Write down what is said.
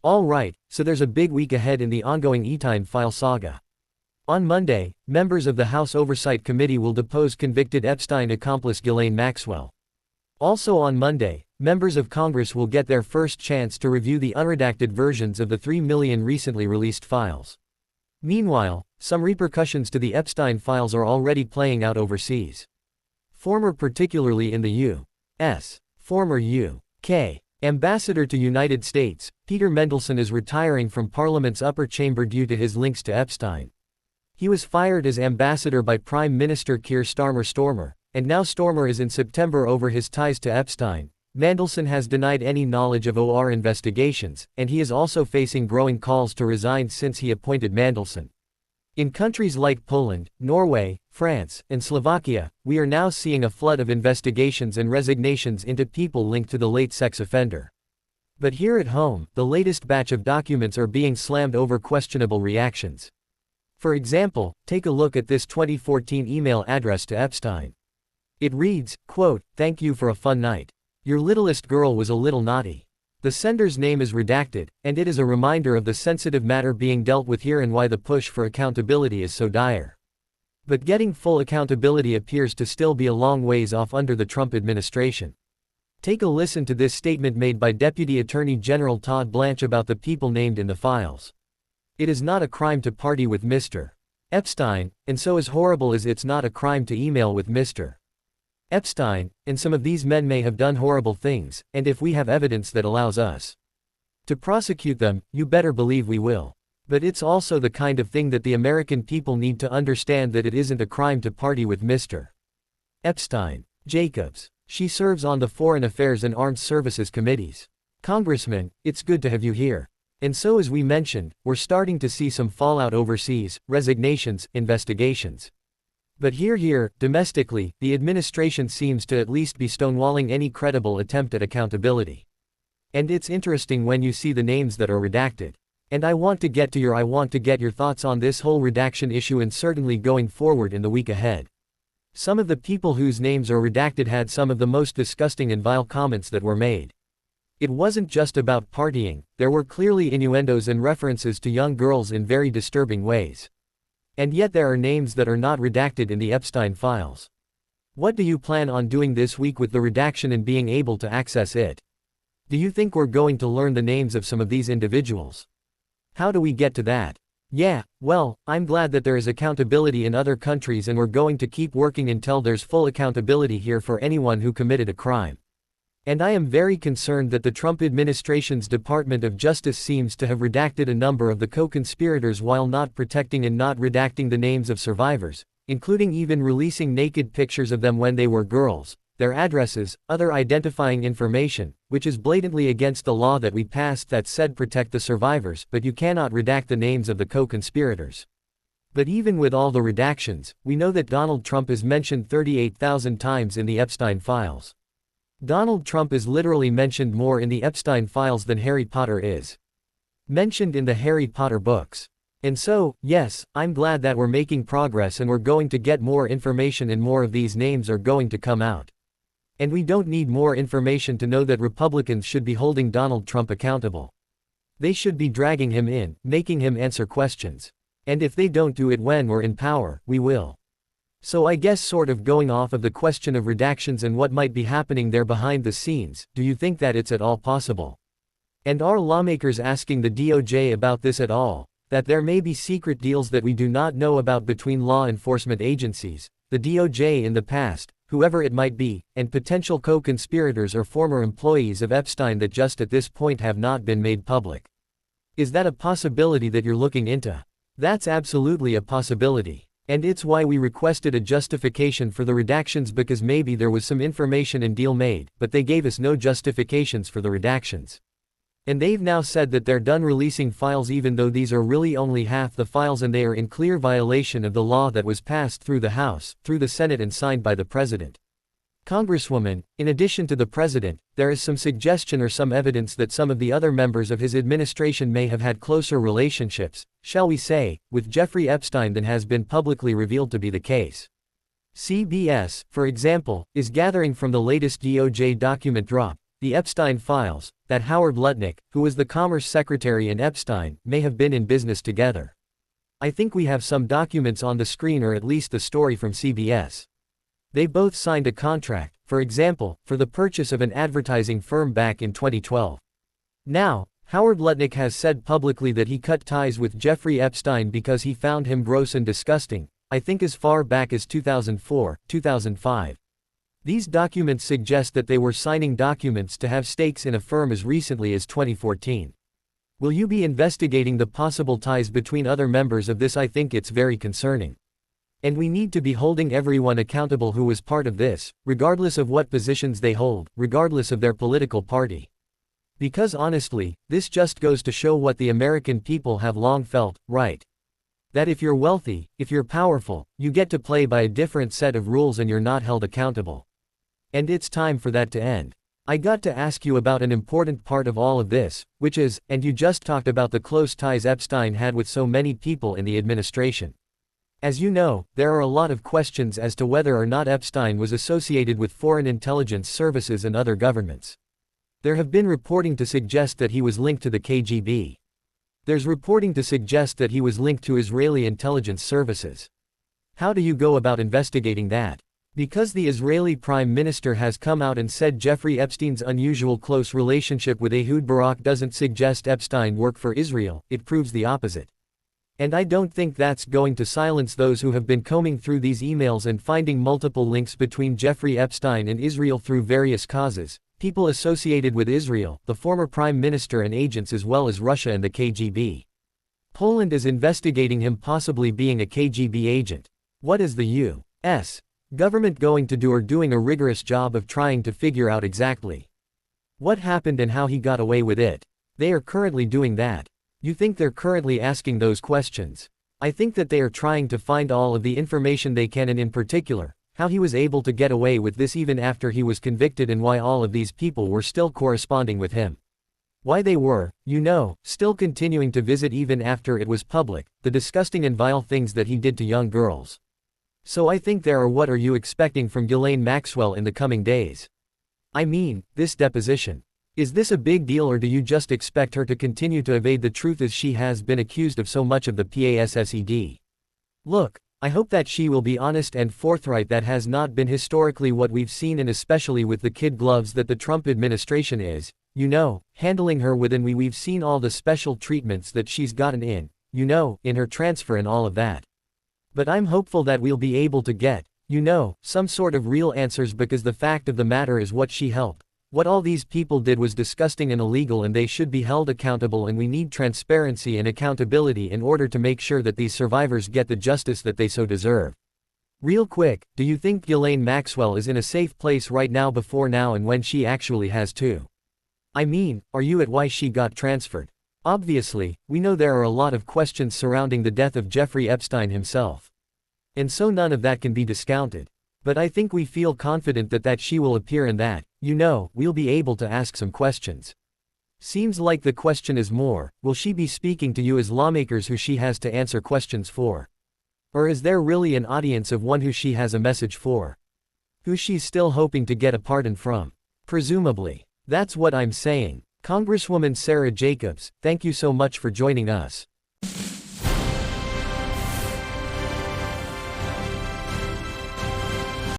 Alright, so there's a big week ahead in the ongoing Epstein file saga. On Monday, members of the House Oversight Committee will depose convicted Epstein accomplice Ghislaine Maxwell. Also on Monday, members of Congress will get their first chance to review the unredacted versions of the 3 million recently released files. Meanwhile, some repercussions to the Epstein files are already playing out overseas. Particularly in the U.S. Former U.K. Ambassador to United States, Peter Mendelsohn is retiring from Parliament's upper chamber due to his links to Epstein. He was fired as ambassador by Prime Minister Keir Starmer, and now Starmer is in September over his ties to Epstein. Mendelsohn has denied any knowledge of OR investigations, and he is also facing growing calls to resign since he appointed Mendelsohn. In countries like Poland, Norway, France, and Slovakia, we are now seeing a flood of investigations and resignations into people linked to the late sex offender. But here at home, the latest batch of documents are being slammed over questionable reactions. For example, take a look at this 2014 email address to Epstein. It reads, quote, "Thank you for a fun night. Your littlest girl was a little naughty." The sender's name is redacted, and it is a reminder of the sensitive matter being dealt with here and why the push for accountability is so dire. But getting full accountability appears to still be a long ways off under the Trump administration. Take a listen to this statement made by Deputy Attorney General Todd Blanche about the people named in the files. "It is not a crime to party with Mr. Epstein, and so as horrible as it's not a crime to email with Mr. Epstein, and some of these men may have done horrible things, and if we have evidence that allows us to prosecute them, you better believe we will. But it's also the kind of thing that the American people need to understand, that it isn't a crime to party with Mr. Epstein. Jacobs. She serves on the Foreign Affairs and Armed Services Committees. Congressman, it's good to have you here. And so as we mentioned, we're starting to see some fallout overseas, resignations, investigations. But here, domestically, the administration seems to at least be stonewalling any credible attempt at accountability. And it's interesting when you see the names that are redacted. And I want to get your thoughts on this whole redaction issue and certainly going forward in the week ahead. Some of the people whose names are redacted had some of the most disgusting and vile comments that were made. It wasn't just about partying, there were clearly innuendos and references to young girls in very disturbing ways. And yet there are names that are not redacted in the Epstein files. What do you plan on doing this week with the redaction and being able to access it? Do you think we're going to learn the names of some of these individuals? How do we get to that? Yeah, well, I'm glad that there is accountability in other countries, and we're going to keep working until there's full accountability here for anyone who committed a crime. And I am very concerned that the Trump administration's Department of Justice seems to have redacted a number of the co-conspirators while not protecting and not redacting the names of survivors, including even releasing naked pictures of them when they were girls, their addresses, other identifying information, which is blatantly against the law that we passed that said protect the survivors, but you cannot redact the names of the co-conspirators. But even with all the redactions, we know that Donald Trump is mentioned 38,000 times in the Epstein files. Donald Trump is literally mentioned more in the Epstein files than Harry Potter is mentioned in the Harry Potter books. And so, yes, I'm glad that we're making progress and we're going to get more information and more of these names are going to come out. And we don't need more information to know that Republicans should be holding Donald Trump accountable. They should be dragging him in, making him answer questions. And if they don't do it when we're in power, we will. So I guess sort of going off of the question of redactions and what might be happening there behind the scenes, do you think that it's at all possible? And are lawmakers asking the DOJ about this at all? That there may be secret deals that we do not know about between law enforcement agencies, the DOJ in the past, whoever it might be, and potential co-conspirators or former employees of Epstein that just at this point have not been made public? Is that a possibility that you're looking into? That's absolutely a possibility. And it's why we requested a justification for the redactions, because maybe there was some information and deal made, but they gave us no justifications for the redactions. And they've now said that they're done releasing files even though these are really only half the files and they are in clear violation of the law that was passed through the House, through the Senate and signed by the President. Congresswoman, in addition to the President, there is some suggestion or some evidence that some of the other members of his administration may have had closer relationships, shall we say, with Jeffrey Epstein than has been publicly revealed to be the case. CBS, for example, is gathering from the latest DOJ document drop, the Epstein files, that Howard Lutnick, who was the Commerce Secretary, and Epstein may have been in business together. I think we have some documents on the screen, or at least the story from CBS. They both signed a contract, for example, for the purchase of an advertising firm back in 2012. Now, Howard Lutnick has said publicly that he cut ties with Jeffrey Epstein because he found him gross and disgusting, I think as far back as 2004, 2005. These documents suggest that they were signing documents to have stakes in a firm as recently as 2014. Will you be investigating the possible ties between other members of this? I think it's very concerning. And we need to be holding everyone accountable who was part of this, regardless of what positions they hold, regardless of their political party. Because honestly, this just goes to show what the American people have long felt, right? That if you're wealthy, if you're powerful, you get to play by a different set of rules and you're not held accountable. And it's time for that to end. I got to ask you about an important part of all of this, which is, and you just talked about the close ties Epstein had with so many people in the administration. As you know, there are a lot of questions as to whether or not Epstein was associated with foreign intelligence services and other governments. There have been reporting to suggest that he was linked to the KGB. There's reporting to suggest that he was linked to Israeli intelligence services. How do you go about investigating that? Because the Israeli Prime Minister has come out and said Jeffrey Epstein's unusual close relationship with Ehud Barak doesn't suggest Epstein worked for Israel, it proves the opposite. And I don't think that's going to silence those who have been combing through these emails and finding multiple links between Jeffrey Epstein and Israel through various causes, people associated with Israel, the former Prime Minister, and agents, as well as Russia and the KGB. Poland is investigating him possibly being a KGB agent. What is the U.S. government going to do, or doing a rigorous job of trying to figure out exactly what happened and how he got away with it? They are currently doing that. You think they're currently asking those questions? I think that they are trying to find all of the information they can, and in particular, how he was able to get away with this even after he was convicted, and why all of these people were still corresponding with him. Why they were, still continuing to visit even after it was public, the disgusting and vile things that he did to young girls. So I think there are. What are you expecting from Ghislaine Maxwell in the coming days? I mean, this deposition. Is this a big deal, or do you just expect her to continue to evade the truth as she has been accused of so much of the past? Look, I hope that she will be honest and forthright. That has not been historically what we've seen, and especially with the kid gloves that the Trump administration is, handling her with, and we've seen all the special treatments that she's gotten in her transfer and all of that. But I'm hopeful that we'll be able to get, some sort of real answers, because the fact of the matter is what she helped. What all these people did was disgusting and illegal, and they should be held accountable, and we need transparency and accountability in order to make sure that these survivors get the justice that they so deserve. Real quick, do you think Ghislaine Maxwell is in a safe place right now, before now and when she actually has to? I mean, are you at why she got transferred? Obviously, we know there are a lot of questions surrounding the death of Jeffrey Epstein himself. And so none of that can be discounted. But I think we feel confident that she will appear, and that, we'll be able to ask some questions. Seems like the question is more, will she be speaking to you as lawmakers who she has to answer questions for? Or is there really an audience of one who she has a message for? Who she's still hoping to get a pardon from? Presumably. That's what I'm saying. Congresswoman Sarah Jacobs, thank you so much for joining us.